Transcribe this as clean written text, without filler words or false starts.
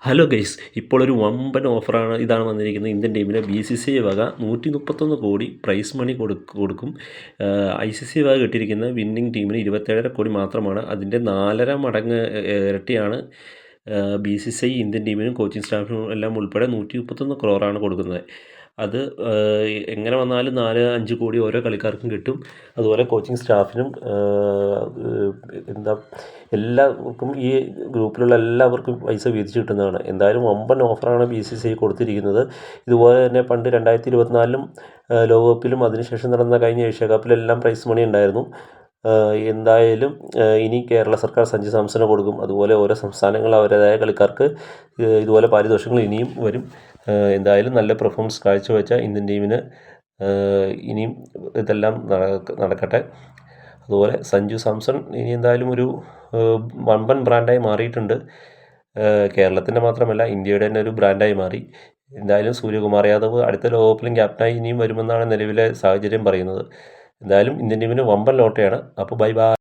Hello guys, ഇപ്പോൾ ഒരു വമ്പൻ ഓഫറാണ് ഇതാണ് വന്നിരിക്കുന്നത്. ഇന്ത്യൻ ടീമിന് BCCI വക 131 കോടി പ്രൈസ് മണി കൊടുക്കും. ICC വക കിട്ടിയിരിക്കുന്ന വിന്നിംഗ് ടീമിന് 27.5 കോടി മാത്രമാണ്. അതിൻ്റെ 4.5 മടങ്ങ് ഇരട്ടിയാണ് BCCI ഇന്ത്യൻ ടീമിനും കോച്ചിങ് സ്റ്റാഫിനും എല്ലാം ഉൾപ്പെടെ 131 ക്രോറാണ് കൊടുക്കുന്നത്. അത് എങ്ങനെ വന്നാലും 4-5 കോടി ഓരോ കളിക്കാർക്കും കിട്ടും. അതുപോലെ കോച്ചിങ് സ്റ്റാഫിനും എല്ലാവർക്കും ഈ ഗ്രൂപ്പിലുള്ള എല്ലാവർക്കും പൈസ വീതിച്ച് കിട്ടുന്നതാണ്. എന്തായാലും വമ്പൻ ഓഫറാണ് BCCI കൊടുത്തിരിക്കുന്നത്. ഇതുപോലെ തന്നെ പണ്ട് 2024 ലോകകപ്പിലും അതിനുശേഷം നടന്ന കഴിഞ്ഞ ഏഷ്യ കപ്പിലെല്ലാം പ്രൈസ് മണി ഉണ്ടായിരുന്നു. എന്തായാലും ഇനി കേരള സർക്കാർ സഞ്ജു സാംസണ് കൊടുക്കും. അതുപോലെ ഓരോ സംസ്ഥാനങ്ങൾ അവരുടേതായ കളിക്കാർക്ക് ഇതുപോലെ പാരിതോഷികങ്ങൾ ഇനിയും വരും. എന്തായാലും നല്ല പെർഫോമൻസ് കാഴ്ചവെച്ച ഇന്ത്യൻ ടീമിന് ഇനിയും ഇതെല്ലാം നടക്കട്ടെ. അതുപോലെ സഞ്ജു സാംസൺ ഇനി എന്തായാലും ഒരു വമ്പൻ ബ്രാൻഡായി മാറിയിട്ടുണ്ട്. കേരളത്തിൻ്റെ മാത്രമല്ല, ഇന്ത്യയുടെ തന്നെ ഒരു ബ്രാൻഡായി മാറി. എന്തായാലും സൂര്യകുമാർ യാദവ് അടുത്ത ലോകകപ്പിലും ക്യാപ്റ്റനായി ഇനിയും വരുമെന്നാണ് നിലവിലെ സാഹചര്യം പറയുന്നത്. എന്തായാലും ഇന്ത്യൻ ടീമിന് വമ്പൻ ലോട്ടയാണ്. അപ്പോൾ ബൈ ബൈ.